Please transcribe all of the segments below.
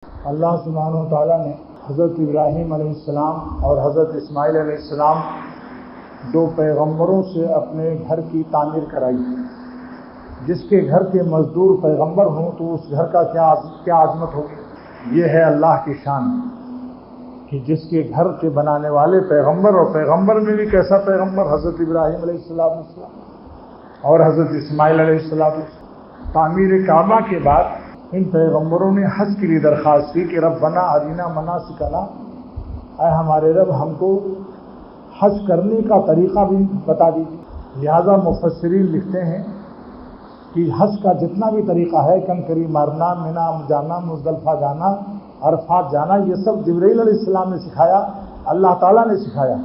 اللہ سبحانہ و تعالیٰ نے حضرت ابراہیم علیہ السلام اور حضرت اسماعیل علیہ السلام دو پیغمبروں سے اپنے گھر کی تعمیر کرائی۔ جس کے گھر کے مزدور پیغمبر ہوں تو اس گھر کا کیا عظمت ہوگی۔ یہ ہے اللہ کی شان کہ جس کے گھر کے بنانے والے پیغمبر، اور پیغمبر میں بھی کیسا پیغمبر، حضرت ابراہیم علیہ السلام اور حضرت اسماعیل علیہ السلام۔ تعمیر کعبہ کے بعد ان پیغمبروں نے حج کے لیے درخواست کی کہ ربنا ارینا مناسکنا، اے ہمارے رب ہم کو حج کرنے کا طریقہ بھی بتا دیجیے۔ لہذا مفسرین لکھتے ہیں کہ حج کا جتنا بھی طریقہ ہے، کنکری مارنا، منا جانا، مزدلفہ جانا، عرفات جانا، یہ سب جبرائیل علیہ السلام نے سکھایا، اللہ تعالیٰ نے سکھایا۔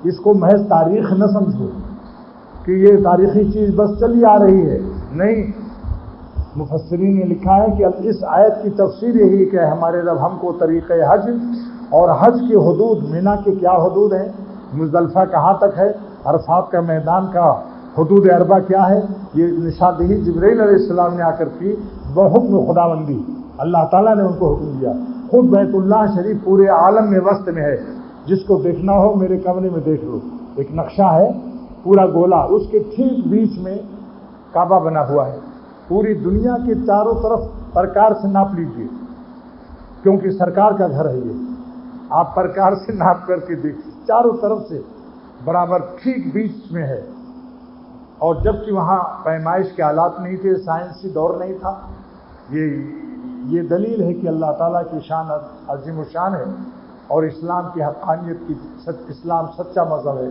اس کو محض تاریخ نہ سمجھو کہ یہ تاریخی چیز بس چلی آ رہی ہے، نہیں۔ مفسرین نے لکھا ہے کہ اس آیت کی تفسیر یہی کہ ہمارے رب ہم کو طریقہ حج اور حج کی حدود، مینا کے کیا حدود ہیں، مزدلفہ کہاں تک ہے، عرفات کا میدان کا حدود اربع کیا ہے، یہ نشاندہی جبرائیل علیہ السلام نے آ کر کی بحکم خداوندی۔ اللہ تعالیٰ نے ان کو حکم دیا۔ خود بیت اللہ شریف پورے عالم میں وسط میں ہے، جس کو دیکھنا ہو میرے کمرے میں دیکھ لو، ایک نقشہ ہے پورا گولا، اس کے ٹھیک بیچ میں کعبہ بنا ہوا ہے۔ پوری دنیا کے چاروں طرف پرکار سے ناپ لیجیے، کیونکہ سرکار کا گھر ہے یہ، آپ پرکار سے ناپ کر کے دیکھیے، چاروں طرف سے برابر ٹھیک بیچ میں ہے۔ اور جبکہ وہاں پیمائش کے آلات نہیں تھے، سائنسی دور نہیں تھا، یہ دلیل ہے کہ اللہ تعالیٰ کی شان عظیم الشان ہے اور اسلام کی حقانیت کی، اسلام سچا مذہب ہے۔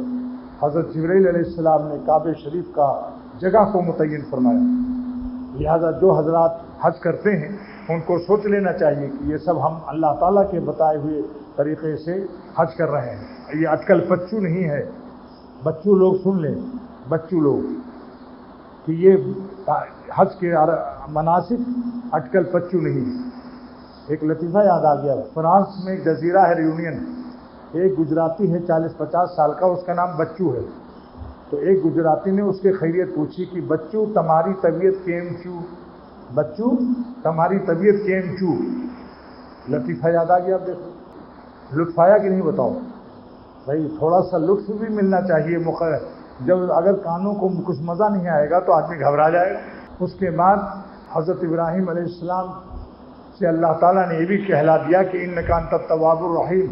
حضرت جبرائیل علیہ السلام نے کعبہ شریف کا جگہ کو متعین فرمایا۔ لہذا جو حضرات حج کرتے ہیں ان کو سوچ لینا چاہیے کہ یہ سب ہم اللہ تعالیٰ کے بتائے ہوئے طریقے سے حج کر رہے ہیں۔ یہ اٹکل پچو نہیں ہے، بچوں لوگ سن لیں، بچوں لوگ، کہ یہ حج کے مناسک اٹکل پچو نہیں ہے۔ ایک لطیفہ یاد آ گیا، فرانس میں ایک جزیرہ ہے ریونین، ایک گجراتی ہے 40-50 سال کا، اس کا نام بچو ہے۔ تو ایک گجراتی نے اس کے خیریت پوچھی کہ بچو تمہاری طبیعت کیم چو، بچو تمہاری طبیعت کیم چو۔ لطیفہ یاد آ گیا، آپ دیکھو، لطف آیا کہ نہیں بتاؤ بھائی، تھوڑا سا لطف بھی ملنا چاہیے۔ جب اگر کانوں کو کچھ مزہ نہیں آئے گا تو آدمی گھبرا جائے گا۔ اس کے بعد حضرت ابراہیم علیہ السلام سے اللہ تعالیٰ نے یہ بھی کہلا دیا کہ انک انت التواب الرحیم،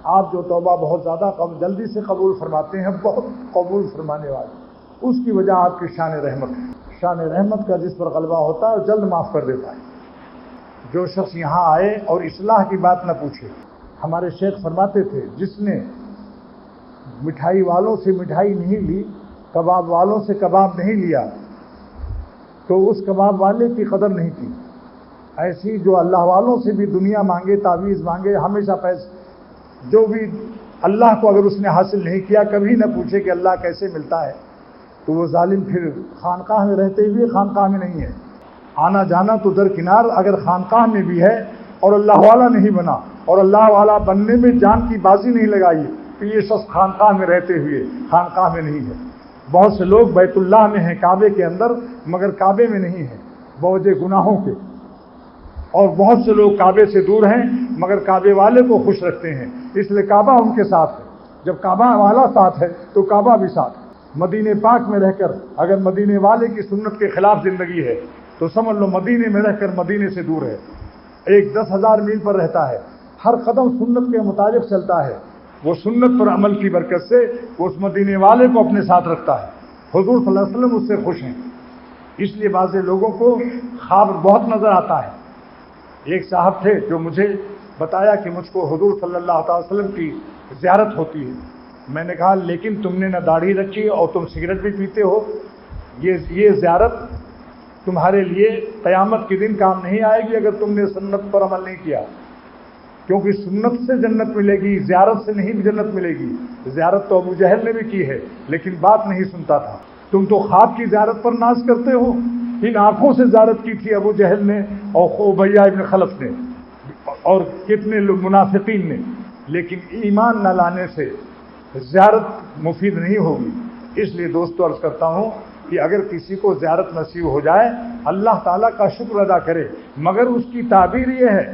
آپ جو توبہ بہت زیادہ جلدی سے قبول فرماتے ہیں، بہت قبول فرمانے والے۔ اس کی وجہ آپ کی شان رحمت ہے۔ شان رحمت کا جس پر غلبہ ہوتا ہے وہ جلد معاف کر دیتا ہے۔ جو شخص یہاں آئے اور اصلاح کی بات نہ پوچھے، ہمارے شیخ فرماتے تھے جس نے مٹھائی والوں سے مٹھائی نہیں لی، کباب والوں سے کباب نہیں لیا، تو اس کباب والے کی قدر نہیں کی۔ ایسی جو اللہ والوں سے بھی دنیا مانگے، تعویذ مانگے، ہمیشہ پیسے، جو بھی اللہ کو اگر اس نے حاصل نہیں کیا، کبھی نہ پوچھے کہ اللہ کیسے ملتا ہے، تو وہ ظالم پھر خانقاہ میں رہتے ہوئے خانقاہ میں نہیں ہے۔ آنا جانا تو درکنار، اگر خانقاہ میں بھی ہے اور اللہ والا نہیں بنا اور اللہ والا بننے میں جان کی بازی نہیں لگائی، تو یہ شخص خانقاہ میں رہتے ہوئے خانقاہ میں نہیں ہے۔ بہت سے لوگ بیت اللہ میں ہیں، کعبے کے اندر، مگر کعبے میں نہیں ہیں بوجھ گناہوں کے، اور بہت سے لوگ کعبے سے دور ہیں مگر کعبے والے کو خوش رکھتے ہیں، اس لیے کعبہ ان کے ساتھ ہے۔ جب کعبہ والا ساتھ ہے تو کعبہ بھی ساتھ ہے۔ مدینے پاک میں رہ کر اگر مدینے والے کی سنت کے خلاف زندگی ہے تو سمجھ لو مدینے میں رہ کر مدینے سے دور ہے۔ ایک 10,000 میل پر رہتا ہے، ہر قدم سنت کے مطابق چلتا ہے، وہ سنت پر عمل کی برکت سے وہ اس مدینے والے کو اپنے ساتھ رکھتا ہے۔ حضور صلی اللہ علیہ وسلم اس سے خوش ہیں، اس لیے بعض لوگوں کو خواب بہت نظر آتا ہے۔ ایک صاحب تھے جو مجھے بتایا کہ مجھ کو حضور صلی اللہ علیہ وسلم کی زیارت ہوتی ہے۔ میں نے کہا لیکن تم نے نہ داڑھی رکھی اور تم سگریٹ بھی پیتے ہو، یہ زیارت تمہارے لیے قیامت کے دن کام نہیں آئے گی اگر تم نے سنت پر عمل نہیں کیا، کیونکہ سنت سے جنت ملے گی، زیارت سے نہیں جنت ملے گی۔ زیارت تو ابو جہل نے بھی کی ہے لیکن بات نہیں سنتا تھا۔ تم تو خواب کی زیارت پر ناز کرتے ہو، ان آنکھوں سے زیارت کی تھی ابو جہل نے اور ابیہ ابن خلف نے اور کتنے لوگ منافقین نے، لیکن ایمان نہ لانے سے زیارت مفید نہیں ہوگی۔ اس لیے دوستو عرض کرتا ہوں کہ اگر کسی کو زیارت نصیب ہو جائے اللہ تعالیٰ کا شکر ادا کرے، مگر اس کی تعبیر یہ ہے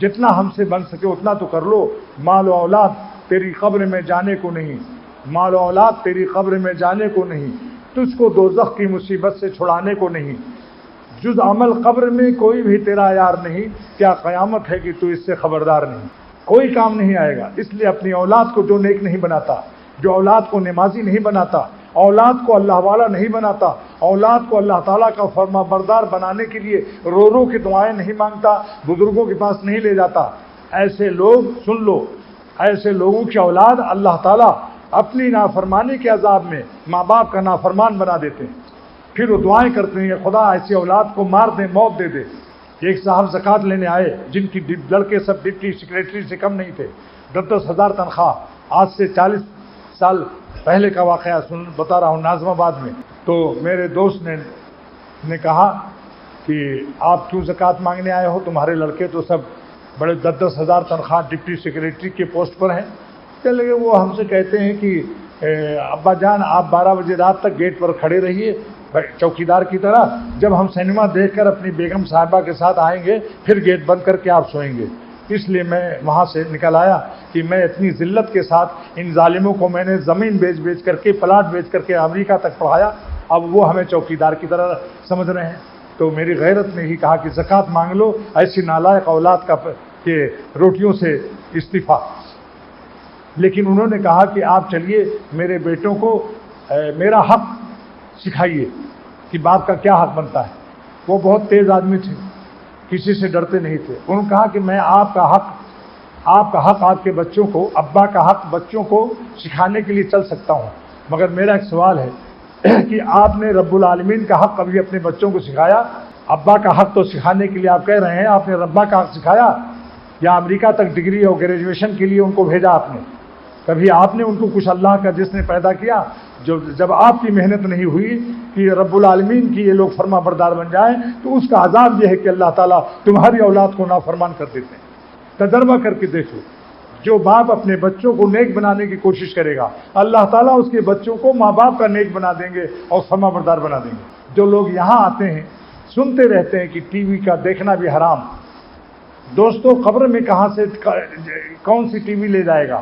جتنا ہم سے بن سکے اتنا تو کر لو. مال و اولاد تیری قبر میں جانے کو نہیں، مال و اولاد تیری قبر میں جانے کو نہیں، تجھ کو دوزخ کی مصیبت سے چھڑانے کو نہیں. جز عمل قبر میں کوئی بھی تیرا یار نہیں، کیا قیامت ہے کہ تو اس سے خبردار نہیں. کوئی کام نہیں آئے گا. اس لیے اپنی اولاد کو جو نیک نہیں بناتا، جو اولاد کو نمازی نہیں بناتا، اولاد کو اللہ والا نہیں بناتا، اولاد کو اللہ تعالیٰ کا فرما بردار بنانے کے لیے رو رو کے دعائیں نہیں مانگتا، بزرگوں کے پاس نہیں لے جاتا، ایسے لوگ سن لو، ایسے لوگوں کی اولاد اللہ تعالیٰ اپنی نافرمانی کے عذاب میں ماں باپ کا نافرمان بنا دیتے ہیں. پھر وہ دعائیں کرتے ہیں خدا ایسی اولاد کو مار دے، موت دے دے. ایک صاحب زکوٰۃ لینے آئے جن کی لڑکے سب ڈپٹی سیکریٹری سے کم نہیں تھے، 10-10 ہزار تنخواہ. آج سے 40 سال پہلے کا واقعہ بتا رہا ہوں، ناظم آباد میں. تو میرے دوست نے کہا کہ آپ کیوں زکوٰۃ مانگنے آئے ہو، تمہارے لڑکے تو سب بڑے 10-10 ہزار تنخواہ ڈپٹی سیکریٹری کے پوسٹ پر ہیں. کہنے لگے وہ ہم سے کہتے ہیں کہ ابا جان آپ 12 بجے رات تک گیٹ پر کھڑے رہیے چوکیدار کی طرح، جب ہم سنیما دیکھ کر اپنی بیگم صاحبہ کے ساتھ آئیں گے پھر گیٹ بند کر کے آپ سوئیں گے. اس لیے میں وہاں سے نکل آیا کہ میں اتنی ذلت کے ساتھ ان ظالموں کو میں نے زمین بیچ کر کے، پلاٹ بیچ کر کے امریکہ تک پڑھایا، اب وہ ہمیں چوکیدار کی طرح سمجھ رہے ہیں. تو میری غیرت نے ہی کہا کہ زکوٰۃ مانگ لو، ایسی نالائق اولاد کا کہ روٹیوں سے استعفیٰ. لیکن انہوں نے کہا کہ آپ چلیے میرے بیٹوں کو میرا حق سکھائیے کہ باپ کا کیا حق بنتا ہے. وہ بہت تیز آدمی تھے، کسی سے ڈرتے نہیں تھے. انہوں نے کہا کہ میں آپ کا حق آپ کے بچوں کو، ابا کا حق بچوں کو سکھانے کے لیے چل سکتا ہوں، مگر میرا ایک سوال ہے کہ آپ نے رب العالمین کا حق کبھی اپنے بچوں کو سکھایا؟ ابا کا حق تو سکھانے کے لیے آپ کہہ رہے ہیں، آپ نے ربا کا حق سکھایا؟ یا امریکہ تک ڈگری اور گریجویشن کے لیے ان کو بھیجا آپ نے؟ کبھی آپ نے ان کو کچھ اللہ کا جس نے پیدا کیا، جب آپ کی محنت نہیں ہوئی کہ رب العالمین کی یہ لوگ فرما بردار بن جائیں، تو اس کا عذاب یہ ہے کہ اللہ تعالیٰ تمہاری اولاد کو نافرمان کر دیتے ہیں. تجربہ کر کے دیکھو، جو باپ اپنے بچوں کو نیک بنانے کی کوشش کرے گا، اللہ تعالیٰ اس کے بچوں کو ماں باپ کا نیک بنا دیں گے اور فرما بردار بنا دیں گے. جو لوگ یہاں آتے ہیں سنتے رہتے ہیں کہ ٹی وی کا دیکھنا بھی حرام. دوستو قبر میں کہاں سے کون سی ٹی وی لے جائے گا؟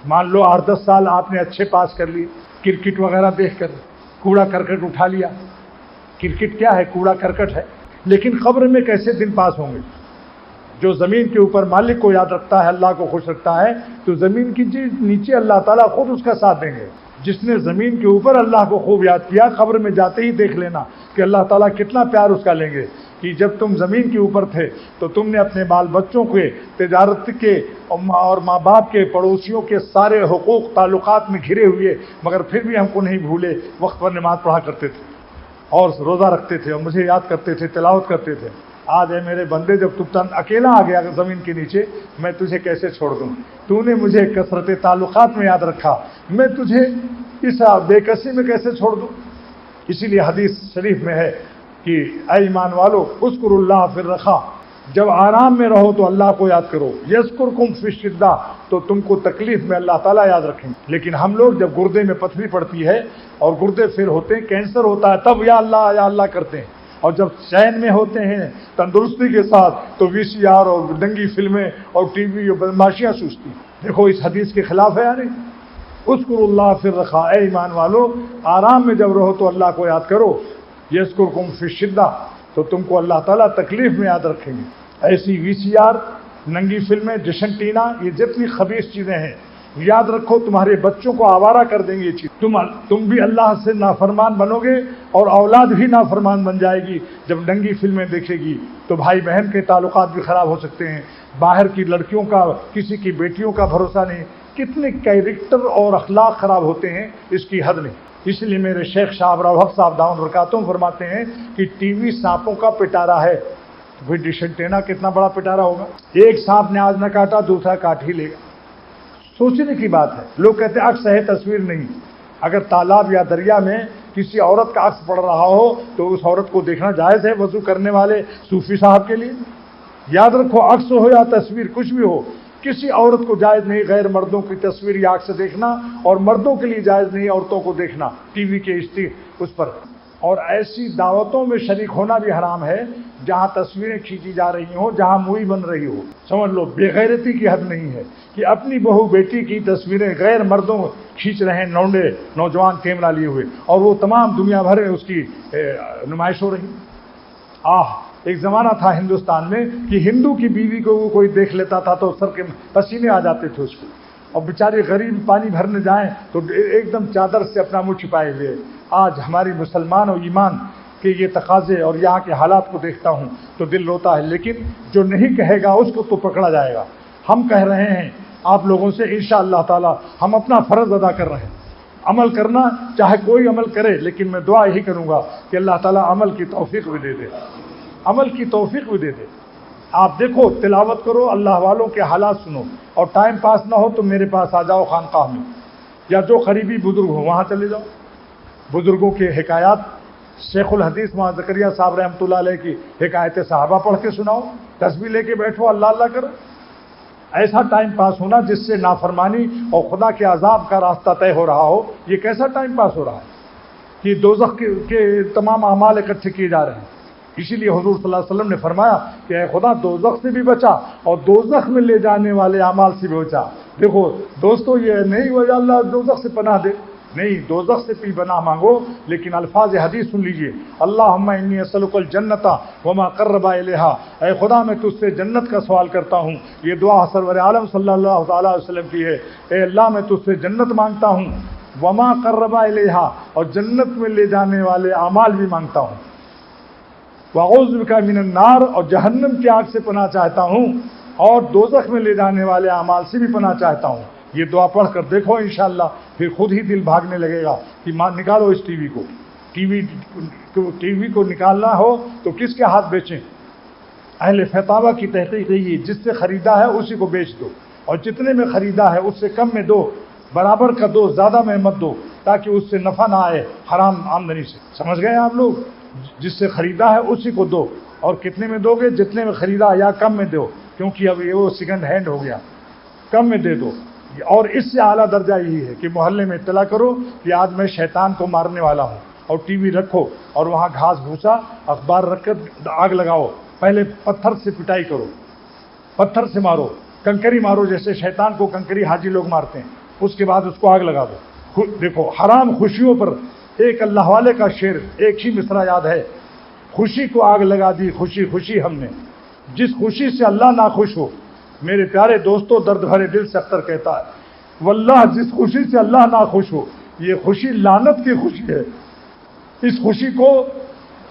مان لو 8-10 سال آپ نے اچھے پاس کر لی، کرکٹ وغیرہ دیکھ کر کوڑا کرکٹ اٹھا لیا. کرکٹ کیا ہے؟ کوڑا کرکٹ ہے. لیکن قبر میں کیسے دن پاس ہوں گے؟ جو زمین کے اوپر مالک کو یاد رکھتا ہے، اللہ کو خوش رکھتا ہے، تو زمین کی نیچے اللہ تعالیٰ خود اس کا ساتھ دیں گے. جس نے زمین کے اوپر اللہ کو خوب یاد کیا، قبر میں جاتے ہی دیکھ لینا کہ اللہ تعالیٰ کتنا پیار اس کا لیں گے. کہ جب تم زمین کے اوپر تھے تو تم نے اپنے بال بچوں کے، تجارت کے اور ماں باپ کے، پڑوسیوں کے سارے حقوق تعلقات میں گھرے ہوئے، مگر پھر بھی ہم کو نہیں بھولے، وقت پر نماز پڑھا کرتے تھے اور روزہ رکھتے تھے اور مجھے یاد کرتے تھے، تلاوت کرتے تے. آج اے میرے بندے جب تو اکیلا آ گیا زمین کے نیچے، میں تجھے کیسے چھوڑ دوں؟ تو نے مجھے کثرت تعلقات میں یاد رکھا، میں تجھے اس بے کسی میں کیسے چھوڑ دوں؟ اسی لیے حدیث شریف میں ہے کہ اے ایمان والو اذکروا اللہ فی الرخاء، جب آرام میں رہو تو اللہ کو یاد کرو، یذکرکم فی الشدہ، تو تم کو تکلیف میں اللہ تعالیٰ یاد رکھیں. لیکن ہم لوگ جب گردے میں پتھری پڑتی ہے اور گردے پھر ہوتے ہیں، کینسر ہوتا ہے، تب یا اللہ کرتے ہیں. اور جب چین میں ہوتے ہیں تندرستی کے ساتھ تو وی سی آر اور دنگی فلمیں اور ٹی وی اور بدماشیاں سوچتی. دیکھو اس حدیث کے خلاف ہے یعنی. اذکروا اللہ فی الرخاء، اے ایمان والو آرام میں جب رہو تو اللہ کو یاد کرو، یذکرکم فی الشدہ، تو تم کو اللہ تعالیٰ تکلیف میں یاد رکھیں گے. ایسی وی سی آر، ننگی فلمیں، جشن ٹینا، یہ جتنی خبیث چیزیں ہیں یاد رکھو تمہارے بچوں کو آوارہ کر دیں گے. یہ چیز تم بھی اللہ سے نافرمان بنو گے اور اولاد بھی نافرمان بن جائے گی. جب ننگی فلمیں دیکھے گی تو بھائی بہن کے تعلقات بھی خراب ہو سکتے ہیں. باہر کی لڑکیوں کا، کسی کی بیٹیوں کا بھروسہ نہیں. کتنے کیریکٹر اور اخلاق خراب ہوتے ہیں، اس کی حد نہیں. اس لیے میرے شیخ شاہ حق صاحب دامن برکاتہم فرماتے ہیں کہ ٹی وی سانپوں کا پٹارا ہے، تو پھر ڈش اینٹینا کتنا بڑا پٹارا ہوگا. ایک سانپ نے آج نہ کاٹا، دوسرا کاٹ ہی لے گا. سوچنے کی بات ہے. لوگ کہتے ہیں عکس ہے، تصویر نہیں. اگر تالاب یا دریا میں کسی عورت کا عکس پڑ رہا ہو تو اس عورت کو دیکھنا جائز ہے وضو کرنے والے صوفی صاحب کے لیے. یاد رکھو عکس ہو یا تصویر کچھ بھی ہو، کسی عورت کو جائز نہیں غیر مردوں کی تصویر یا عکس دیکھنا، اور مردوں کے لیے جائز نہیں عورتوں کو دیکھنا ٹی وی کے اس پر. اور ایسی دعوتوں میں شریک ہونا بھی حرام ہے جہاں تصویریں کھینچی جا رہی ہوں، جہاں مووی بن رہی ہو، سمجھ لو بے غیرتی کی حد نہیں ہے کہ اپنی بہو بیٹی کی تصویریں غیر مردوں کھینچ رہے ہیں، لونڈے نوجوان کیمرہ لیے ہوئے، اور وہ تمام دنیا بھر میں اس کی نمائش ہو رہی۔ ایک زمانہ تھا ہندوستان میں کہ ہندو کی بیوی کو وہ کوئی دیکھ لیتا تھا تو سر کے پسینے آ جاتے تھے اس کو، اور بیچارے غریب پانی بھرنے جائیں تو ایک دم چادر سے اپنا منہ چھپائے ہوئے۔ آج ہماری مسلمان اور ایمان کے یہ تقاضے اور یہاں کے حالات کو دیکھتا ہوں تو دل روتا ہے، لیکن جو نہیں کہے گا اس کو تو پکڑا جائے گا۔ ہم کہہ رہے ہیں آپ لوگوں سے، انشاءاللہ تعالی ہم اپنا فرض ادا کر رہے ہیں، عمل کرنا چاہے کوئی عمل کرے، لیکن میں دعا یہی کروں گا کہ اللہ تعالیٰ عمل کی توفیق بھی دے دے، عمل کی توفیق بھی دے دے۔ آپ دیکھو، تلاوت کرو، اللہ والوں کے حالات سنو، اور ٹائم پاس نہ ہو تو میرے پاس آ جاؤ خانقاہ میں، یا جو قریبی بزرگ ہو وہاں چلے جاؤ۔ بزرگوں کے حکایات، شیخ الحدیث مولانا زکریا صاحب رحمۃ اللہ علیہ کی حکایت صحابہ پڑھ کے سناؤ، تسبیح لے کے بیٹھو، اللہ اللہ کرو۔ ایسا ٹائم پاس ہونا جس سے نافرمانی اور خدا کے عذاب کا راستہ طے ہو رہا ہو، یہ کیسا ٹائم پاس ہو رہا ہے کہ دوزخ کے تمام اعمال اکٹھے کیے جا رہے ہیں۔ اسی لیے حضور صلی اللہ علیہ وسلم نے فرمایا کہ اے خدا دوزخ سے بھی بچا اور دوزخ میں لے جانے والے اعمال سے بھی بچا۔ دیکھو دوستو، یہ نہیں وجہ اللہ دوزخ سے پناہ دے، نہیں، دوزخ سے بھی پناہ مانگو، لیکن الفاظ حدیث سن لیجئے، اللہم انی اسألک الجنۃ وما قرب الیہا، اے خدا میں تجھ سے جنت کا سوال کرتا ہوں۔ یہ دعا سرور عالم صلی اللہ تعالی علیہ وسلم کی ہے، اے اللہ میں تجھ سے جنت مانگتا ہوں، وما قرب الیہا، اور جنت میں لے جانے والے اعمال بھی مانگتا ہوں، وَأَعُوذُ بِكَ مِنَ النَّارِ، اور جہنم کی آگ سے پناہ چاہتا ہوں، اور دوزخ میں لے جانے والے اعمال سے بھی پناہ چاہتا ہوں۔ یہ دعا پڑھ کر دیکھو انشاءاللہ، پھر خود ہی دل بھاگنے لگے گا کہ نکالو اس ٹی وی کو نکالنا ہو تو کس کے ہاتھ بیچیں؟ اہل فتاوی کی تحقیق یہ، جس سے خریدا ہے اسی کو بیچ دو، اور جتنے میں خریدا ہے اس سے کم میں دو، برابر کا دو، زیادہ میں مت دو، تاکہ اس سے نفع نہ آئے حرام آمدنی سے۔ سمجھ گئے آپ لوگ؟ جس سے خریدا ہے اسی کو دو، اور کتنے میں دو گے؟ جتنے میں خریدا یا کم میں دو، کیونکہ اب یہ وہ سیکنڈ ہینڈ ہو گیا، کم میں دے دو۔ اور اس سے اعلیٰ درجہ یہی ہے کہ محلے میں اطلاع کرو کہ آج میں شیطان کو مارنے والا ہوں، اور ٹی وی رکھو اور وہاں گھاس بھوسا اخبار رکھ کر آگ لگاؤ، پہلے پتھر سے پٹائی کرو، پتھر سے مارو، کنکری مارو، جیسے شیطان کو کنکری حاجی لوگ مارتے ہیں، اس کے بعد اس کو آگ لگا دو۔ دیکھو حرام خوشیوں پر ایک اللہ والے کا شعر، ایک ہی مصرع یاد ہے، خوشی کو آگ لگا دی خوشی خوشی ہم نے، جس خوشی سے اللہ ناخوش ہو۔ میرے پیارے دوستو، درد بھرے دل سے اختر کہتا ہے، واللہ جس خوشی سے اللہ ناخوش ہو، یہ خوشی لعنت کی خوشی ہے، اس خوشی کو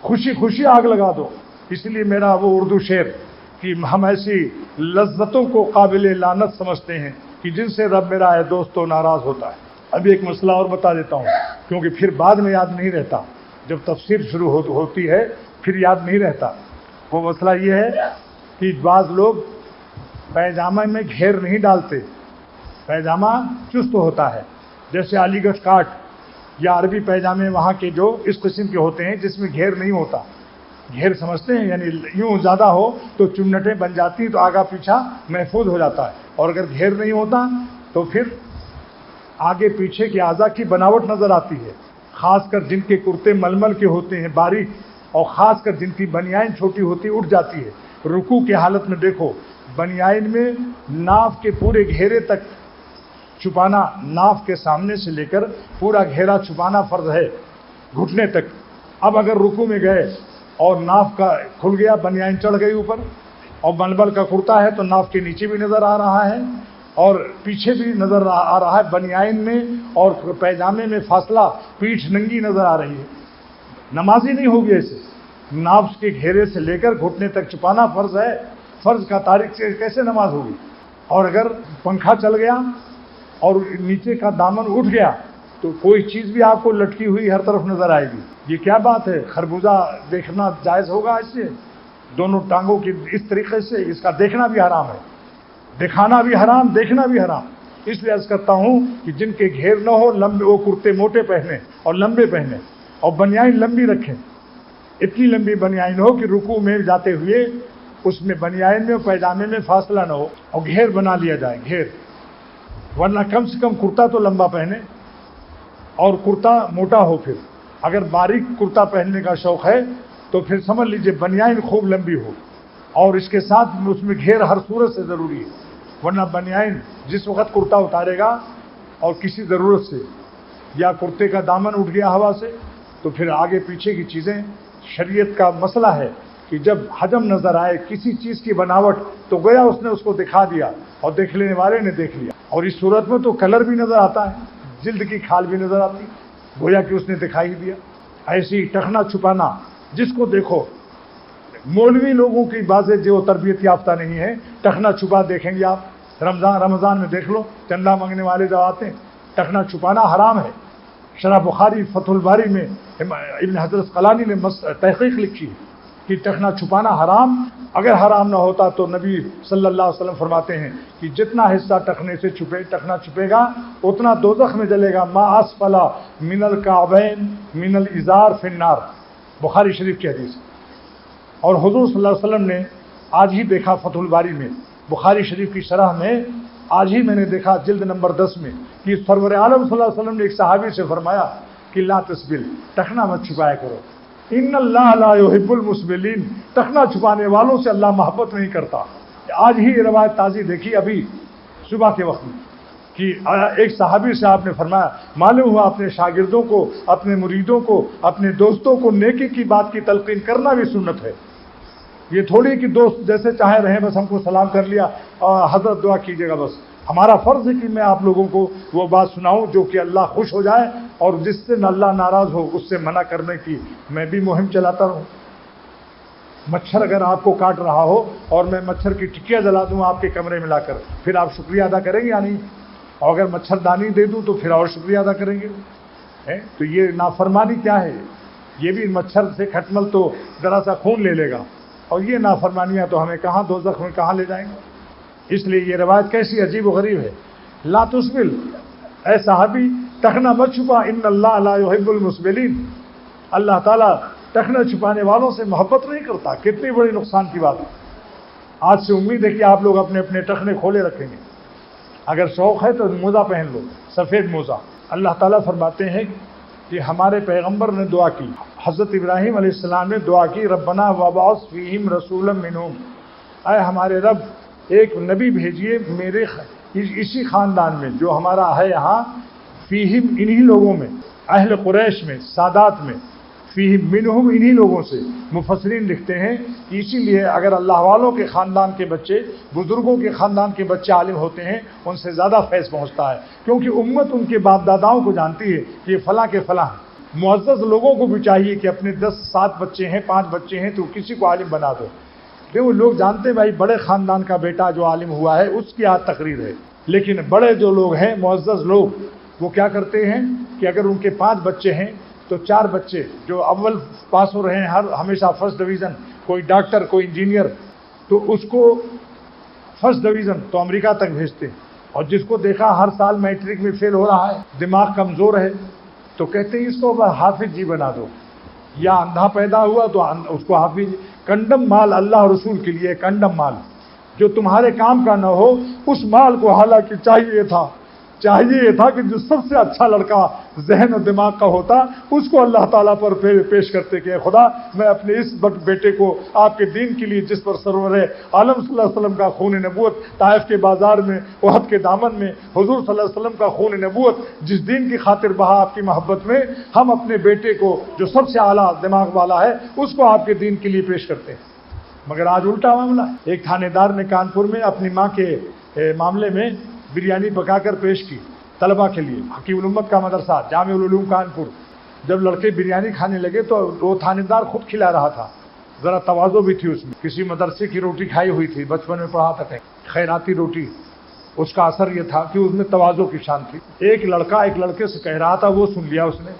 خوشی خوشی آگ لگا دو۔ اس لیے میرا وہ اردو شعر کہ ہم ایسی لذتوں کو قابل لعنت سمجھتے ہیں کہ جن سے رب میرا اے دوستو ناراض ہوتا ہے۔ ابھی ایک مسئلہ اور بتا دیتا ہوں، کیونکہ پھر بعد میں یاد نہیں رہتا، جب تفسیر شروع ہوتی ہے پھر یاد نہیں رہتا۔ وہ مسئلہ یہ ہے کہ بعض لوگ پیجامہ میں گھیر نہیں ڈالتے، پیجامہ چست ہوتا ہے، جیسے علی گڑھ کاٹ یا عربی پیجامے وہاں کے جو اس قسم کے ہوتے ہیں جس میں گھیر نہیں ہوتا۔ گھیر سمجھتے ہیں یعنی یوں زیادہ ہو تو چمنٹیں بن جاتی تو آگا پیچھا محفوظ ہو جاتا ہے، اور اگر گھیر نہیں ہوتا تو پھر آگے پیچھے کے اعضاء کی بناوٹ نظر آتی ہے، خاص کر جن کے کرتے ململ کے ہوتے ہیں باریک، اور خاص کر جن کی بنیان چھوٹی ہوتی اٹھ جاتی ہے۔ رکوع کی حالت میں دیکھو، بنیان میں ناف کے پورے گھیرے تک چھپانا، ناف کے سامنے سے لے کر پورا گھیرا چھپانا فرض ہے گھٹنے تک۔ اب اگر رکوع میں گئے اور ناف کا کھل گیا، بنیان چڑھ گئی اوپر، اور ململ کا کرتا ہے تو ناف کے نیچے بھی نظر آ رہا ہے اور پیچھے بھی نظر آ رہا ہے، بنیان میں اور پیجامے میں فاصلہ، پیٹھ ننگی نظر آ رہی ہے، نمازی نہیں ہوگی ایسے۔ ناف کے گھیرے سے لے کر گھٹنے تک چھپانا فرض ہے، فرض کا تاریخ سے کیسے نماز ہوگی؟ اور اگر پنکھا چل گیا اور نیچے کا دامن اٹھ گیا تو کوئی چیز بھی آپ کو لٹکی ہوئی ہر طرف نظر آئے گی، یہ کیا بات ہے؟ خربوزہ دیکھنا جائز ہوگا اس سے؟ دونوں ٹانگوں کی اس طریقے سے اس کا دیکھنا بھی حرام ہے، دکھانا بھی حرام، دیکھنا بھی حرام۔ اس لیے عرض کرتا ہوں کہ جن کے گھیر نہ ہو، لمبے وہ کرتے موٹے پہنے اور لمبے پہنے، اور بنیان لمبی رکھیں، اتنی لمبی بنیان ہو کہ رکوع میں جاتے ہوئے اس میں بنیان میں اور پیجامے میں فاصلہ نہ ہو، اور گھیر بنا لیا جائے، گھیر، ورنہ کم سے کم کرتا تو لمبا پہنے اور کرتا موٹا ہو۔ پھر اگر باریک کرتا پہننے کا شوق ہے تو پھر سمجھ لیجئے بنیان خوب لمبی ہو، اور اس کے ساتھ اس میں گھیر ہر صورت سے ضروری ہے، ورنہ بنیان جس وقت کرتا اتارے گا اور کسی ضرورت سے یا کرتے کا دامن اٹھ گیا ہوا سے تو پھر آگے پیچھے کی چیزیں، شریعت کا مسئلہ ہے کہ جب حجم نظر آئے کسی چیز کی بناوٹ تو گویا اس نے اس کو دکھا دیا اور دیکھ لینے والے نے دیکھ لیا، اور اس صورت میں تو کلر بھی نظر آتا ہے، جلد کی کھال بھی نظر آتی، گویا کہ اس نے دکھائی دیا۔ ایسی ٹخنا چھپانا جس کو دیکھو، مولوی لوگوں کی بازیں جو تربیت یافتہ نہیں ہے ٹخنا چھپا دیکھیں گے آپ، رمضان میں دیکھ لو چندہ مانگنے والے جب آتے ہیں، ٹخنا چھپانا حرام ہے۔ شرح بخاری فتح الباری میں ابن حجر اسقلانی نے تحقیق لکھی ہے کہ ٹخنا چھپانا حرام، اگر حرام نہ ہوتا تو نبی صلی اللہ علیہ وسلم فرماتے ہیں کہ جتنا حصہ ٹخنے سے ٹخنا چھپے گا اتنا دوزخ میں جلے گا، ما اسفل من الکعبین من الازار فی النار، بخاری شریف کی حدیث۔ اور حضور صلی اللہ علیہ وسلم نے آج ہی دیکھا فتح الباری میں، بخاری شریف کی شرح میں آج ہی میں نے دیکھا جلد نمبر 10 میں کہ سرور عالم صلی اللہ علیہ وسلم نے ایک صحابی سے فرمایا کہ لا تسبل، ٹخنا مت چھپایا کرو، ان اللہ لا يحب المسبلین، ٹخنا چھپانے والوں سے اللہ محبت نہیں کرتا۔ آج ہی یہ روایت تازی دیکھی ابھی صبح کے وقت میں کہ ایک صحابی سے آپ نے فرمایا، معلوم ہوا اپنے شاگردوں کو، اپنے مریدوں کو، اپنے دوستوں کو نیکی کی بات کی تلقین کرنا بھی سنت ہے۔ یہ تھوڑی کہ دوست جیسے چاہے رہیں، بس ہم کو سلام کر لیا اور حضرت دعا کیجیے گا، بس ہمارا فرض ہے کہ میں آپ لوگوں کو وہ بات سناؤں جو کہ اللہ خوش ہو جائے اور جس سے اللہ ناراض ہو اس سے منع کرنے کی میں بھی مہم چلاتا رہوں۔ مچھر اگر آپ کو کاٹ رہا ہو اور میں مچھر کی ٹکیاں جلا دوں آپ کے کمرے میں لا کر، پھر آپ شکریہ ادا کریں گے یا نہیں؟ اور اگر مچھردانی دے دوں تو پھر اور شکریہ ادا کریں گے۔ تو یہ نافرمانی کیا ہے؟ یہ بھی مچھر سے کھٹمل تو ذرا سا خون لے لے گا، اور یہ نافرمانیاں تو ہمیں کہاں دوزخ میں کہاں لے جائیں گے۔ اس لیے یہ روایت کیسی عجیب و غریب ہے۔ لا تسبل، اے صحابی ٹخنا مت چھپا، ان اللہ لا يحب المسبلین، اللہ تعالیٰ ٹخنا چھپانے والوں سے محبت نہیں کرتا۔ کتنی بڑی نقصان کی بات ہے۔ آج سے امید ہے کہ آپ لوگ اپنے اپنے ٹخنے کھولے رکھیں گے، اگر شوق ہے تو موزہ پہن لو، سفید موزہ۔ اللہ تعالیٰ فرماتے ہیں کہ ہمارے پیغمبر نے دعا کی، حضرت ابراہیم علیہ السلام نے دعا کی، ربنا وابعث فیہم رسولا منہم، اے ہمارے رب ایک نبی بھیجیے میرے اسی خاندان میں جو ہمارا ہے یہاں، فیہم انہی لوگوں میں، اہل قریش میں، سادات میں، فیہم منہم انہی لوگوں سے۔ مفسرین لکھتے ہیں کہ اسی لیے اگر اللہ والوں کے خاندان کے بچے، بزرگوں کے خاندان کے بچے عالم ہوتے ہیں ان سے زیادہ فیض پہنچتا ہے، کیونکہ امت ان کے باپ داداؤں کو جانتی ہے کہ یہ فلاں کے فلاں ہیں۔ معزز لوگوں کو بھی چاہیے کہ اپنے 7 بچے ہیں، 5 بچے ہیں تو کسی کو عالم بنا دو۔ وہ لوگ جانتے ہیں بھائی بڑے خاندان کا بیٹا جو عالم ہوا ہے اس کی آج تقریر ہے، لیکن بڑے جو لوگ ہیں معزز لوگ وہ کیا کرتے ہیں کہ اگر ان کے 5 بچے ہیں تو 4 بچے جو اول پاس ہو رہے ہیں ہمیشہ فرسٹ ڈویژن، کوئی ڈاکٹر کوئی انجینئر، تو اس کو فرسٹ ڈویژن تو امریکہ تک بھیجتے ہیں، اور جس کو دیکھا ہر سال میٹرک میں فیل ہو رہا ہے، دماغ کمزور ہے، تو کہتے ہیں اس کو حافظ جی بنا دو، یا اندھا پیدا ہوا تو اس کو حافظ۔ کنڈم مال اللہ رسول کے لیے، کنڈم مال جو تمہارے کام کا نہ ہو اس مال کو، حالانکہ چاہیے یہ تھا کہ جو سب سے اچھا لڑکا ذہن و دماغ کا ہوتا اس کو اللہ تعالیٰ پر پیش کرتے کہ خدا میں اپنے اس بیٹے کو آپ کے دین کے لیے، جس پر سرور عالم صلی اللہ علیہ وسلم کا خون نبوت طائف کے بازار میں، احد کے دامن میں حضور صلی اللہ علیہ وسلم کا خون نبوت جس دین کی خاطر بہا آپ کی محبت میں، ہم اپنے بیٹے کو جو سب سے اعلیٰ دماغ والا ہے اس کو آپ کے دین کے لیے پیش کرتے ہیں۔ مگر آج الٹا معاملہ ہے۔ ایک تھانے دار نے کانپور میں اپنی ماں کے معاملے میں بریانی پکا کر پیش کی طلبہ کے لیے، حکیم الامت کا مدرسہ جامع العلوم کانپور۔ جب لڑکے بریانی کھانے لگے تو وہ تھانے دار خود کھلا رہا تھا، ذرا تواضع بھی تھی اس میں، کسی مدرسے کی روٹی کھائی ہوئی تھی، بچپن میں پڑھا تھا خیراتی روٹی، اس کا اثر یہ تھا کہ اس میں تواضع کی شان تھی۔ ایک لڑکا ایک لڑکے سے کہہ رہا تھا، وہ سن لیا اس نے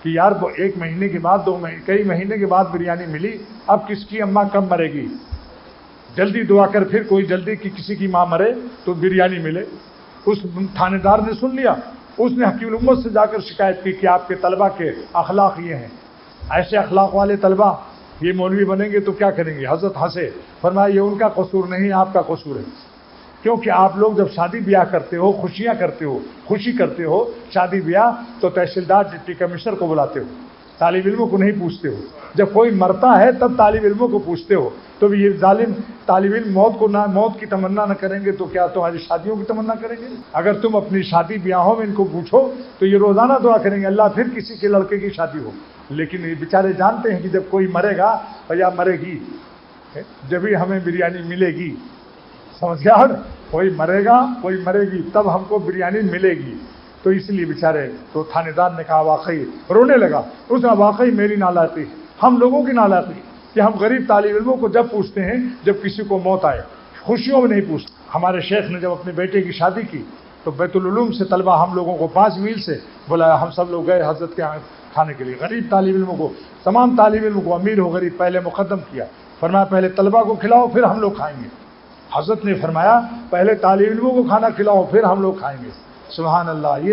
کہ یار 1 مہینے کے بعد کئی مہینے کے بعد بریانی ملی، اب کس کی اماں کم مرے گی، جلدی دعا کر، پھر کوئی جلدی کی کسی کی ماں مرے تو بریانی ملے۔ اس تھانے دار نے سن لیا، اس نے حکیم الامت سے جا کر شکایت کی کہ آپ کے طلبہ کے اخلاق یہ ہیں، ایسے اخلاق والے طلبہ یہ مولوی بنیں گے تو کیا کریں گے؟ حضرت ہنسے، فرمایا یہ ان کا قصور نہیں آپ کا قصور ہے، کیونکہ آپ لوگ جب شادی بیاہ کرتے ہو، خوشیاں کرتے ہو، خوشی کرتے ہو شادی بیاہ، تو تحصیلدار ڈپٹی کمشنر کو بلاتے ہو، طالب علموں کو نہیں پوچھتے ہو، جب کوئی مرتا ہے تب طالب علموں کو پوچھتے ہو۔ تو یہ ظالم طالب علم موت کی تمنا نہ کریں گے تو کیا تمہاری شادیوں کی تمنا کریں گے؟ اگر تم اپنی شادی بیاہوں میں ان کو پوچھو تو یہ روزانہ دعا کریں گے اللہ پھر کسی کے لڑکے کی شادی ہو، لیکن یہ بیچارے جانتے ہیں کہ جب کوئی مرے گا یا مرے گی جبھی ہمیں بریانی ملے گی، سمجھ گیا؟ کوئی مرے گا کوئی مرے گی تب ہم کو بریانی ملے گی، تو اس لیے بیچارے تو تھانے دار نے کہا واقعی رونے لگا، اس نے واقعی میری نالائقی ہے، ہم لوگوں کی نالائقی کہ ہم غریب طالب علموں کو جب پوچھتے ہیں جب کسی کو موت آئے، خوشیوں میں نہیں پوچھتے۔ ہمارے شیخ نے جب اپنے بیٹے کی شادی کی تو بیت العلوم سے طلبہ ہم لوگوں کو 5 میل سے بلایا، ہم سب لوگ گئے حضرت کے یہاں کھانے کے لیے، غریب طالب علموں کو، تمام طالب علموں کو، امیر ہو غریب، پہلے مقدم کیا، فرمایا پہلے طلبہ کو کھلاؤ پھر ہم لوگ کھائیں گے۔ حضرت نے فرمایا پہلے طالب علموں کو کھانا کھلاؤ پھر ہم لوگ کھائیں گے۔ سبحان اللہ،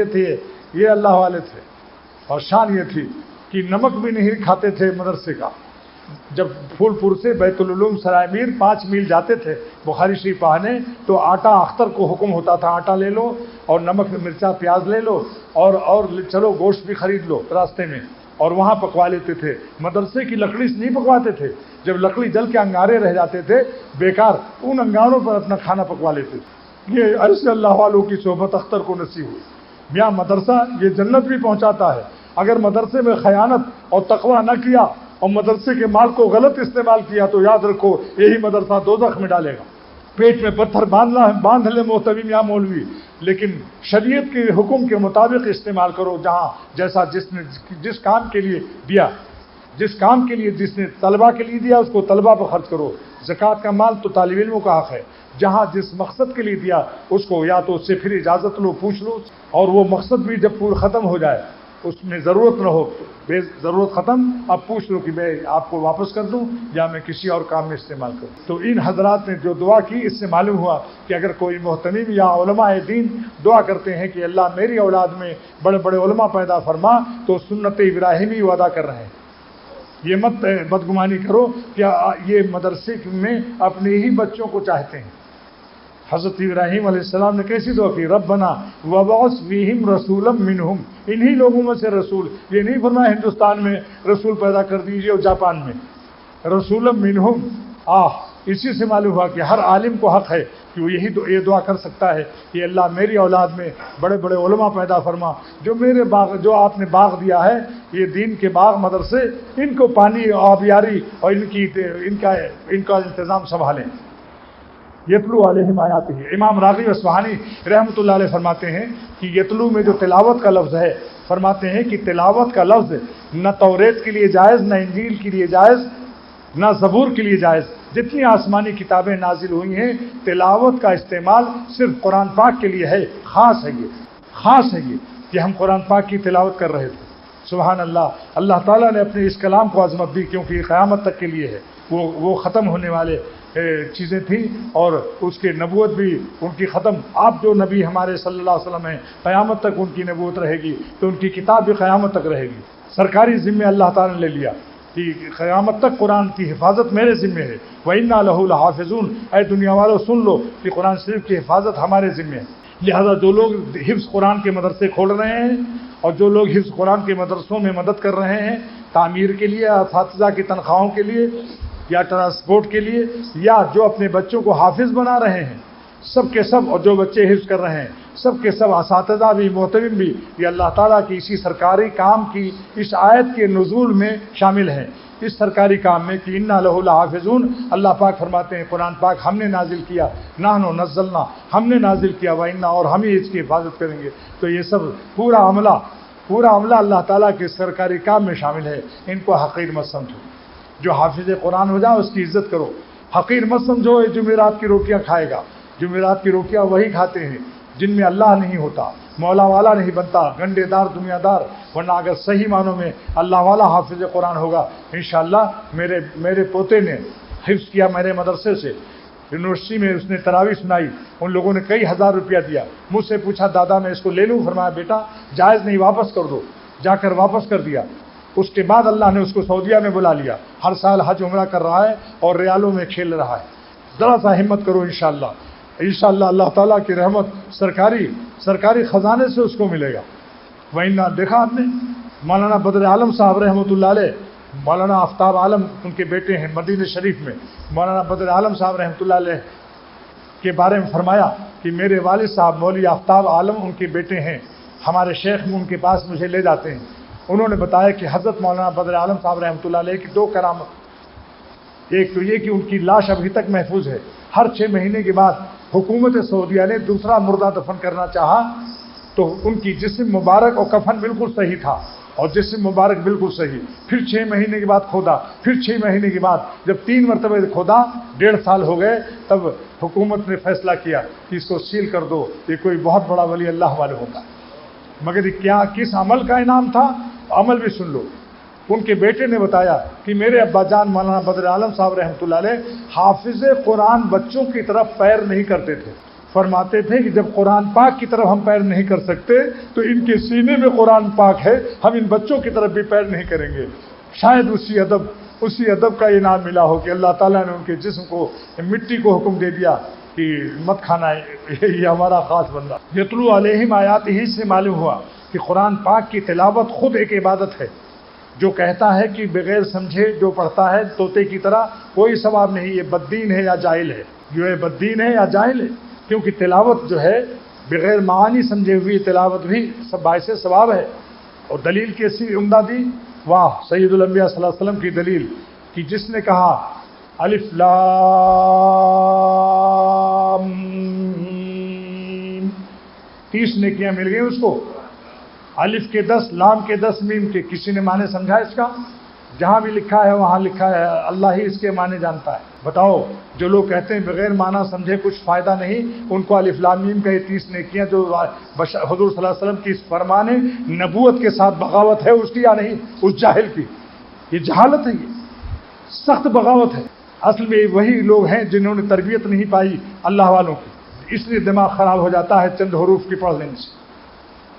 یہ اللہ والے تھے، اور شان یہ تھی کہ نمک بھی نہیں کھاتے تھے مدرسے کا۔ جب پھول پور سے بیت العلوم سرائے میر 5 میل جاتے تھے بخاری شریف پڑھنے تو آٹا اختر کو حکم ہوتا تھا آٹا لے لو اور نمک مرچا پیاز لے لو اور چلو گوشت بھی خرید لو راستے میں، اور وہاں پکوا لیتے تھے۔ مدرسے کی لکڑی سے نہیں پکواتے تھے، جب لکڑی جل کے انگارے رہ جاتے تھے بیکار ان انگاروں پر اپنا کھانا پکوا لیتے تھے۔ یہ ایسے اللہ والوں کی صحبت اختر کو نصیب ہوئی۔ میاں مدرسہ یہ جنت بھی پہنچاتا ہے، اگر مدرسے میں خیانت اور تقوی نہ کیا اور مدرسے کے مال کو غلط استعمال کیا تو یاد رکھو یہی مدرسہ دوزخ میں ڈالے گا۔ پیٹ میں پتھر باندھ لے محتمیم یا مولوی، لیکن شریعت کے حکم کے مطابق استعمال کرو، جہاں جیسا جس کام کے لیے دیا، جس کام کے لیے جس نے طلبہ کے لیے دیا اس کو طلبہ پر خرچ کرو۔ زکوٰۃ کا مال تو طالب علموں کا حق ہے، جہاں جس مقصد کے لیے دیا اس کو یا تو اس سے پھر اجازت لو، پوچھ لو، اور وہ مقصد بھی جب پورا ختم ہو جائے اس میں ضرورت نہ ہو، بے ضرورت ختم، اب پوچھ لو کہ میں آپ کو واپس کر دوں یا میں کسی اور کام میں استعمال کروں۔ تو ان حضرات نے جو دعا کی اس سے معلوم ہوا کہ اگر کوئی محتمم یا علماء دین دعا کرتے ہیں کہ اللہ میری اولاد میں بڑے بڑے علماء پیدا فرما تو سنت ابراہیمی وعدہ کر رہے ہیں۔ یہ مت بدگمانی کرو کہ یہ مدرسے میں اپنے ہی بچوں کو چاہتے ہیں۔ حضرت ابراہیم علیہ السلام نے کیسی دعا کی؟ ربنا وبعث فیہم رسولا منہم، انہی لوگوں میں سے رسول، یہ نہیں فرمایا ہندوستان میں رسول پیدا کر دیجئے اور جاپان میں، رسولا منہم۔ اسی سے معلوم ہوا کہ ہر عالم کو حق ہے کہ وہ یہ دعا کر سکتا ہے کہ اللہ میری اولاد میں بڑے بڑے علماء پیدا فرما، جو میرے باغ جو آپ نے باغ دیا ہے یہ دین کے باغ مدرسے، ان کو پانی آبیاری اور ان کا انتظام سنبھالیں۔ یتلو علیہم آیاتہ، امام راغب اصفہانی رحمۃ اللہ علیہ فرماتے ہیں کہ یتلو میں جو تلاوت کا لفظ ہے، فرماتے ہیں کہ تلاوت کا لفظ نہ توریت کے لیے جائز، نہ انجیل کے لیے جائز، نہ زبور کے لیے جائز۔ جتنی آسمانی کتابیں نازل ہوئی ہیں تلاوت کا استعمال صرف قرآن پاک کے لیے ہے، خاص ہے یہ کہ ہم قرآن پاک کی تلاوت کر رہے تھے۔ سبحان اللہ، اللہ تعالیٰ نے اپنے اس کلام کو عظمت دی کیونکہ یہ قیامت تک کے لیے ہے، وہ ختم ہونے والے چیزیں تھیں اور اس کے نبوت بھی ان کی ختم۔ آپ جو نبی ہمارے صلی اللہ علیہ وسلم ہیں قیامت تک ان کی نبوت رہے گی، تو ان کی کتاب بھی قیامت تک رہے گی۔ سرکاری ذمہ اللہ تعالیٰ نے لے لیا کہ قیامت تک قرآن کی حفاظت میرے ذمہ ہے، وَإِنَّا لَهُ لَحَافِظُونَ۔ اے دنیا والوں سن لو کہ قرآن شریف کی حفاظت ہمارے ذمہ ہے۔ لہذا جو لوگ حفظ قرآن کے مدرسے کھول رہے ہیں اور جو لوگ حفظ قرآن کے مدرسوں میں مدد کر رہے ہیں تعمیر کے لیے، اساتذہ کی تنخواہوں کے لیے یا ٹرانسپورٹ کے لیے، یا جو اپنے بچوں کو حافظ بنا رہے ہیں، سب کے سب، اور جو بچے حفظ کر رہے ہیں سب کے سب، اساتذہ بھی محتمم بھی، یہ اللہ تعالیٰ کی اسی سرکاری کام کی اس آیت کے نزول میں شامل ہیں، اس سرکاری کام میں کہ انا لہ لحافظون۔ اللہ پاک فرماتے ہیں قرآن پاک ہم نے نازل کیا، نحن نزلنا، ہم نے نازل کیا، وَإِنَّا، اور ہم ہی اس کی حفاظت کریں گے۔ تو یہ سب پورا عملہ اللہ تعالیٰ کے سرکاری کام میں شامل ہے، ان کو حقیر مت سمجھو۔ جو حافظ قرآن ہو جائے اس کی عزت کرو، حقیر مت سمجھو۔ جمعرات کی روٹیاں کھائے گا، جمعرات کی روٹیاں وہی کھاتے ہیں جن میں اللہ نہیں ہوتا، مولا والا نہیں بنتا، گنڈے دار دنیا دار۔ ورنہ اگر صحیح معنوں میں اللہ والا حافظ قرآن ہوگا انشاءاللہ۔ میرے پوتے نے حفظ کیا میرے مدرسے سے، یونیورسٹی میں اس نے تراویح سنائی، ان لوگوں نے کئی ہزار روپیہ دیا۔ مجھ سے پوچھا دادا میں اس کو لے لوں؟ فرمایا بیٹا جائز نہیں، واپس کر دو۔ جا کر واپس کر دیا۔ اس کے بعد اللہ نے اس کو سعودیہ میں بلا لیا، ہر سال حج عمرہ کر رہا ہے اور ریالوں میں کھیل رہا ہے۔ ذرا سا ہمت کرو انشاءاللہ، انشاءاللہ اللہ تعالیٰ کی رحمت سرکاری خزانے سے اس کو ملے گا۔ وَإِنَّا، دیکھا آپ نے مولانا بدر عالم صاحب رحمۃ اللہ علیہ، مولانا آفتاب عالم ان کے بیٹے ہیں مدینہ شریف میں، مولانا بدر عالم صاحب رحمۃ اللہ علیہ کے بارے میں فرمایا کہ میرے والد صاحب مولوی آفتاب عالم ان کے بیٹے ہیں، ہمارے شیخ ان کے پاس مجھے لے جاتے ہیں، انہوں نے بتایا کہ حضرت مولانا بدر عالم صاحب رحمۃ اللہ علیہ کی دو کرامت، ایک تو یہ کہ ان کی لاش ابھی تک محفوظ ہے، ہر 6 مہینے کے بعد حکومت سعودیہ نے دوسرا مردہ دفن کرنا چاہا تو ان کی جسم مبارک اور کفن بالکل صحیح تھا اور جسم مبارک بالکل صحیح، پھر 6 مہینے کے بعد کھودا، پھر 6 مہینے کے بعد جب 3 مرتبہ کھودا 1.5 سال ہو گئے، تب حکومت نے فیصلہ کیا کہ اس کو سیل کر دو، یہ کوئی بہت بڑا ولی اللہ والے ہوتا ہے۔ مگر یہ کیا کس عمل کا انعام تھا؟ عمل بھی سن لو۔ ان کے بیٹے نے بتایا کہ میرے ابا جان مولانا بدر عالم صاحب رحمۃ اللہ علیہ حافظ قرآن بچوں کی طرف پیر نہیں کرتے تھے، فرماتے تھے کہ جب قرآن پاک کی طرف ہم پیر نہیں کر سکتے تو ان کے سینے میں قرآن پاک ہے، ہم ان بچوں کی طرف بھی پیر نہیں کریں گے۔ شاید اسی ادب کا انعام ملا ہو کہ اللہ تعالیٰ نے ان کے جسم کو مٹی کو حکم دے دیا کہ مت کھانا ہے، یہ ہمارا خاص بندہ۔ یتلو علیہم آیات ہی سے معلوم ہوا کہ قرآن پاک کی تلاوت خود ایک عبادت ہے۔ جو کہتا ہے کہ بغیر سمجھے جو پڑھتا ہے طوطے کی طرح کوئی ثواب نہیں، یہ بددین ہے یا جاہل ہے، جو ہے بددین ہے یا جاہل ہے، کیونکہ تلاوت جو ہے بغیر معانی سمجھے ہوئی تلاوت بھی باعث ثواب ہے۔ اور دلیل کیسی عمدہ دی، واہ سید الانبیاء صلی اللہ علیہ وسلم کی دلیل کہ جس نے کہا الف لام میم 30 نیکیاں مل گئی اس کو، الف کے 10 لام کے 10 میم کے، کسی نے معنی سمجھا اس کا؟ جہاں بھی لکھا ہے وہاں لکھا ہے، اللہ ہی اس کے معنی جانتا ہے۔ بتاؤ جو لوگ کہتے ہیں بغیر معنی سمجھے کچھ فائدہ نہیں، ان کو الف لام میم کا یہ 30 نیکیاں جو حضور صلی اللہ علیہ وسلم کی اس فرمان نبوت کے ساتھ بغاوت ہے اس کی یا نہیں؟ اس جاہل کی، یہ جہالت ہے، یہ سخت بغاوت ہے۔ اصل میں وہی لوگ ہیں جنہوں نے تربیت نہیں پائی اللہ والوں کی، اس لیے دماغ خراب ہو جاتا ہے چند حروف کی پڑھ لینے سے۔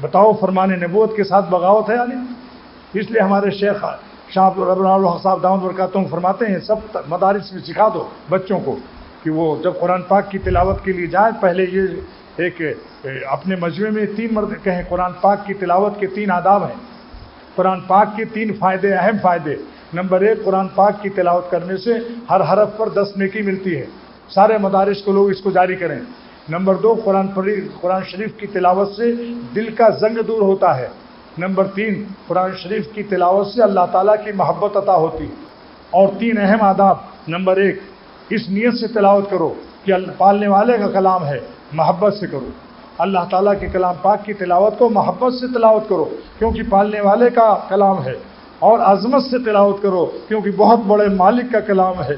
بتاؤ فرمان نبوت کے ساتھ بغاوت ہے یا نہیں؟ اس لیے ہمارے شیخ شاہ الحق صاحب دامت برکاتہم فرماتے ہیں سب مدارس میں سکھا دو بچوں کو کہ وہ جب قرآن پاک کی تلاوت کے لیے جائیں پہلے یہ ایک اپنے مجموعے میں 3 مرد کہیں قرآن پاک کی تلاوت کے 3 آداب ہیں، قرآن پاک کے 3 فائدے، اہم فائدے۔ نمبر 1، قرآن پاک کی تلاوت کرنے سے ہر حرف پر 10 نیکی ملتی ہے، سارے مدارس کو لوگ اس کو جاری کریں۔ نمبر 2، قرآن شریف کی تلاوت سے دل کا زنگ دور ہوتا ہے۔ نمبر 3، قرآن شریف کی تلاوت سے اللہ تعالیٰ کی محبت عطا ہوتی ہے۔ اور 3 اہم آداب۔ نمبر 1، اس نیت سے تلاوت کرو کہ پالنے والے کا کلام ہے، محبت سے کرو۔ اللہ تعالیٰ کے کلام پاک کی تلاوت کو محبت سے تلاوت کرو کیونکہ پالنے والے کا کلام ہے، اور عظمت سے تلاوت کرو کیونکہ بہت بڑے مالک کا کلام ہے،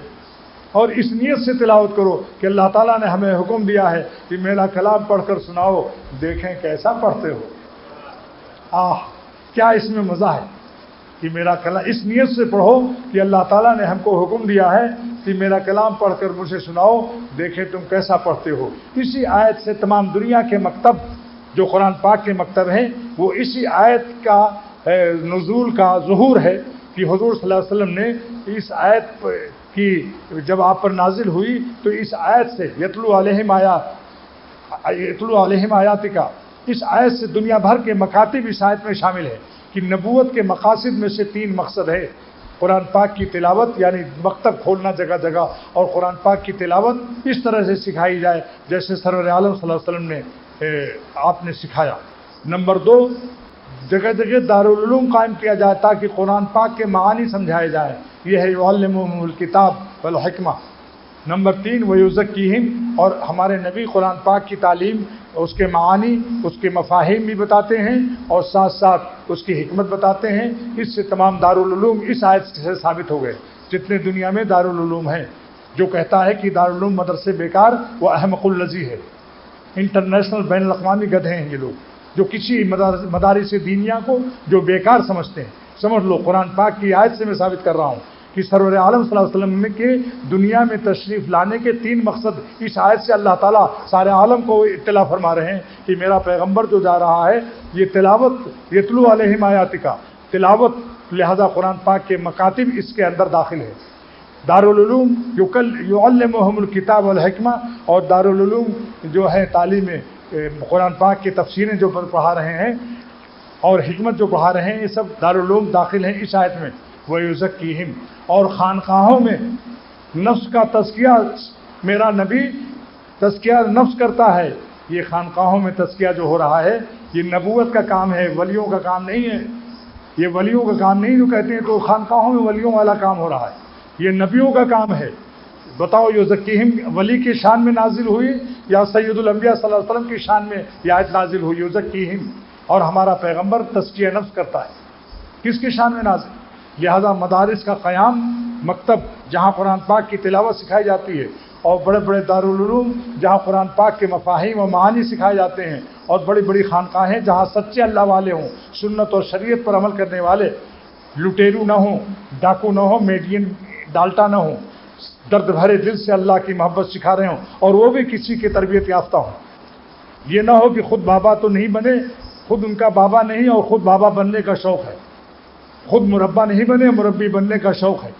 اور اس نیت سے تلاوت کرو کہ اللہ تعالیٰ نے ہمیں حکم دیا ہے کہ میرا کلام پڑھ کر سناؤ، دیکھیں کیسا پڑھتے ہو۔ کیا اس میں مزہ ہے کہ میرا کلام، اس نیت سے پڑھو کہ اللہ تعالیٰ نے ہم کو حکم دیا ہے کہ میرا کلام پڑھ کر مجھے سناؤ، دیکھیں تم کیسا پڑھتے ہو۔ اسی آیت سے تمام دنیا کے مکتب جو قرآن پاک کے مکتب ہیں وہ اسی آیت کا نزول کا ظہور ہے کہ حضور صلی اللہ علیہ وسلم نے اس آیت کی جب آپ پر نازل ہوئی تو اس آیت سے یتلو علیہم آیاتک، اس آیت سے دنیا بھر کے مکاتب اس آیت میں شامل ہے کہ نبوت کے مقاصد میں سے 3 مقصد ہے، قرآن پاک کی تلاوت یعنی مکتب کھولنا جگہ جگہ، اور قرآن پاک کی تلاوت اس طرح سے سکھائی جائے جیسے سرور عالم صلی اللہ علیہ وسلم نے آپ نے سکھایا۔ نمبر 2، جگہ جگہ دارالعلوم قائم کیا جائے تاکہ قرآن پاک کے معانی سمجھائے جائیں، یہ ہے یعلمہم الکتاب والحکمہ۔ نمبر 3، ویزکیہم، اور ہمارے نبی قرآن پاک کی تعلیم، اس کے معانی، اس کے مفاہیم بھی بتاتے ہیں اور ساتھ ساتھ اس کی حکمت بتاتے ہیں۔ اس سے تمام دارالعلوم اس آیت سے ثابت ہو گئے، جتنے دنیا میں دارالعلوم ہیں۔ جو کہتا ہے کہ دارالعلوم مدرسے بیکار وہ احمق الذی ہے، انٹرنیشنل بین الاقوامی گدھے ہیں یہ لوگ جو کسی مدارس دینیا کو جو بیکار سمجھتے ہیں۔ سمجھ لو قرآن پاک کی آیت سے میں ثابت کر رہا ہوں کہ سرور عالم صلی اللہ علیہ وسلم کے دنیا میں تشریف لانے کے 3 مقصد اس آیت سے اللہ تعالیٰ سارے عالم کو اطلاع فرما رہے ہیں کہ میرا پیغمبر جو جا رہا ہے یہ تلاوت یتلو علیہم آیاتک تلاوت، لہذا قرآن پاک کے مکاتب اس کے اندر داخل ہے۔ دارالعلوم یعلمہم الکتاب والحکمہ، اور دارالعلوم جو ہے تعلیم قرآن پاک کی تفسیریں جو پڑھا رہے ہیں، اور حکمت جو پڑھا رہے ہیں یہ سب دارالعلوم داخل ہیں اس آیت میں. وَيُزَكِّيهِمْ، اور خانقاہوں میں نفس کا تزکیہ میرا نبی تزکیہ نفس کرتا ہے. یہ خانقاہوں میں تزکیہ جو ہو رہا ہے یہ نبوت کا کام ہے، ولیوں کا کام نہیں ہے. یہ ولیوں کا کام نہیں جو کہتے ہیں تو خانقاہوں میں ولیوں والا کام ہو رہا ہے، یہ نبیوں کا کام ہے. بتاؤ یزکیہم ولی کی شان میں نازل ہوئی یا سید الانبیاء صلی اللہ علیہ وسلم کی شان میں یہ آیت نازل ہوئی؟ یزکیہم، اور ہمارا پیغمبر تزکیہ نفس کرتا ہے. کس کی شان میں نازل؟ لہذا مدارس کا قیام، مکتب جہاں قرآن پاک کی تلاوت سکھائی جاتی ہے، اور بڑے بڑے دارالعلوم جہاں قرآن پاک کے مفاہیم و معانی سکھائے جاتے ہیں، اور بڑی بڑی خانقاہیں جہاں سچے اللہ والے ہوں، سنت اور شریعت پر عمل کرنے والے، لٹیرو نہ ہوں، ڈاکو نہ ہوں، میڈین ڈالٹا نہ ہوں، درد بھرے دل سے اللہ کی محبت سکھا رہے ہوں، اور وہ بھی کسی کی تربیت یافتہ ہوں. یہ نہ ہو کہ خود بابا تو نہیں بنے، خود ان کا بابا نہیں اور خود بابا بننے کا شوق ہے، خود مربع نہیں بنے مربی بننے کا شوق ہے.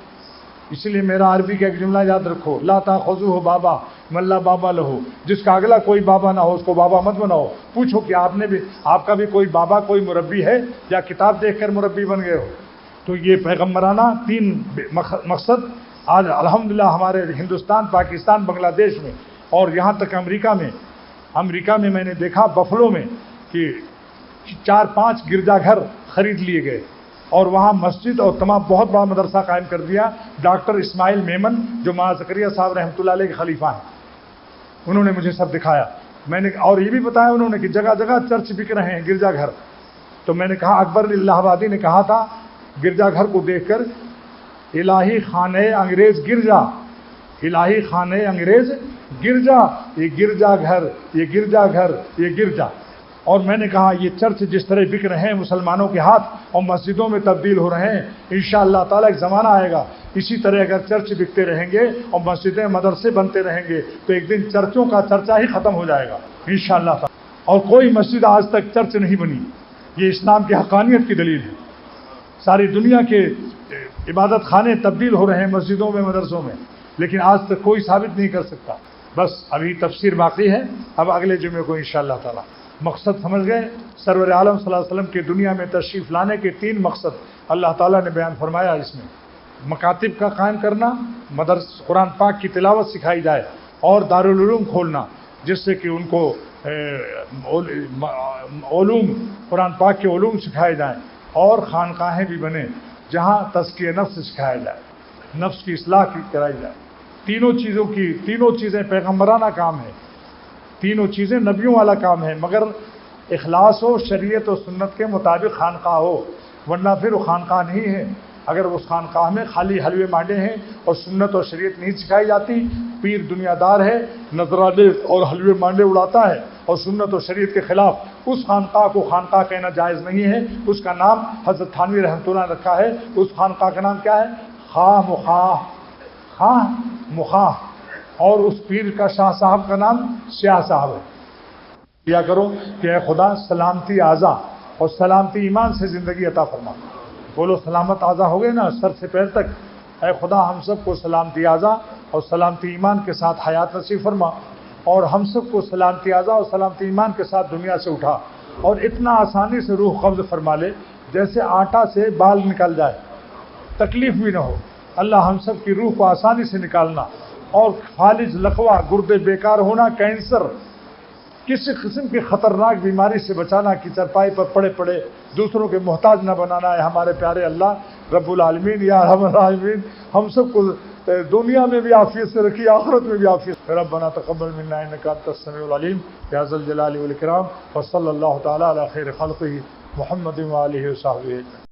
اس لیے میرا عربی کا ایک جملہ یاد رکھو، لا تاخذوہ بابا من لا بابا لہو، جس کا اگلا کوئی بابا نہ ہو اس کو بابا مت بناؤ. پوچھو کہ آپ کا بھی کوئی بابا کوئی مربی ہے یا کتاب دیکھ کر مربی بن گئے ہو؟ تو یہ پیغمبرانہ 3 مقصد آج الحمدللہ ہمارے ہندوستان، پاکستان، بنگلہ دیش میں اور یہاں تک امریکہ میں میں نے دیکھا بفلو میں کہ 4-5 گرجا گھر خرید لیے گئے اور وہاں مسجد اور تمام بہت بڑا مدرسہ قائم کر دیا. ڈاکٹر اسماعیل میمن جو ماں زکریا صاحب رحمۃ اللہ علیہ کے خلیفہ ہیں، انہوں نے مجھے سب دکھایا. میں نے اور یہ بھی بتایا انہوں نے کہ جگہ جگہ چرچ بک رہے ہیں، گرجا گھر. تو میں نے کہا اکبر الہ آبادی نے کہا تھا گرجا گھر کو دیکھ کر، الہی خانہ انگریز گرجا، الہی خانہ انگریز گرجا، یہ گرجا گھر، یہ گرجا گھر، یہ گرجا. اور میں نے کہا یہ چرچ جس طرح بک رہے ہیں مسلمانوں کے ہاتھ اور مسجدوں میں تبدیل ہو رہے ہیں، انشاءاللہ تعالیٰ ایک زمانہ آئے گا اسی طرح اگر چرچ بکتے رہیں گے اور مسجدیں مدرسے بنتے رہیں گے تو ایک دن چرچوں کا چرچا ہی ختم ہو جائے گا انشاءاللہ تعالیٰ. اور کوئی مسجد آج تک چرچ نہیں بنی، یہ اسلام کی حقانیت کی دلیل ہے. ساری دنیا کے عبادت خانے تبدیل ہو رہے ہیں مسجدوں میں، مدرسوں میں، لیکن آج تک کوئی ثابت نہیں کر سکتا. بس ابھی تفسیر باقی ہے، اب اگلے جمعے کو انشاءاللہ تعالیٰ. مقصد سمجھ گئے؟ سرور عالم صلی اللہ علیہ وسلم کے دنیا میں تشریف لانے کے 3 مقصد اللہ تعالیٰ نے بیان فرمایا. اس میں مکاتب کا قائم کرنا، قرآن پاک کی تلاوت سکھائی جائے، اور دارالعلوم کھولنا جس سے کہ ان کو علوم قرآن پاک کے علوم سکھائے جائیں، اور خانقاہیں بھی بنیں جہاں تزکیہ نفس سکھایا جائے، نفس کی اصلاح کرائی جائے. تینوں چیزیں پیغمبرانہ کام ہے، تینوں چیزیں نبیوں والا کام ہے، مگر اخلاص ہو، شریعت و سنت کے مطابق خانقاہ ہو، ورنہ پھر وہ خانقاہ نہیں ہے. اگر اس خانقاہ میں خالی حلوے مانڈے ہیں اور سنت اور شریعت نہیں سکھائی جاتی، پیر دنیا دار ہے، نذرانے اور حلوے مانڈے اڑاتا ہے اور سنت اور شریعت کے خلاف، اس خانقاہ کو خانقاہ کہنا جائز نہیں ہے. اس کا نام حضرت تھانوی رحمۃ اللہ نے رکھا ہے. اس خانقاہ کا نام کیا ہے؟ خواہ مخواہ. اور اس پیر کا شاہ صاحب کا نام سیاہ صاحب ہے. کیا کرو کہ اے خدا سلامتی اعضا اور سلامتی ایمان سے زندگی عطا فرما. بولو سلامت اعضا ہو گئے نا سر سے پیر تک. اے خدا ہم سب کو سلامتی اعضا اور سلامتی ایمان کے ساتھ حیات نصیب فرما، اور ہم سب کو سلامتی اعضا اور سلامتی ایمان کے ساتھ دنیا سے اٹھا، اور اتنا آسانی سے روح قبض فرما لے جیسے آٹا سے بال نکل جائے، تکلیف بھی نہ ہو. اللہ ہم سب کی روح کو آسانی سے نکالنا، اور فالج، لقوہ، گردے بیکار ہونا، کینسر، کسی قسم کی خطرناک بیماری سے بچانا کہ چرپائی پر پڑے پڑے دوسروں کے محتاج نہ بنانا ہے ہمارے پیارے اللہ رب العالمین. یا ارحم الراحمین ہم سب کو دنیا میں بھی عافیت سے رکھی، آخرت میں بھی عافیت. ربنا تقبل منا انک انت السمیع العلیم یا ذا الجلال والاکرام. وصلی اللہ تعالی علی خیر خلقہ محمد وآلہ وصحبہ.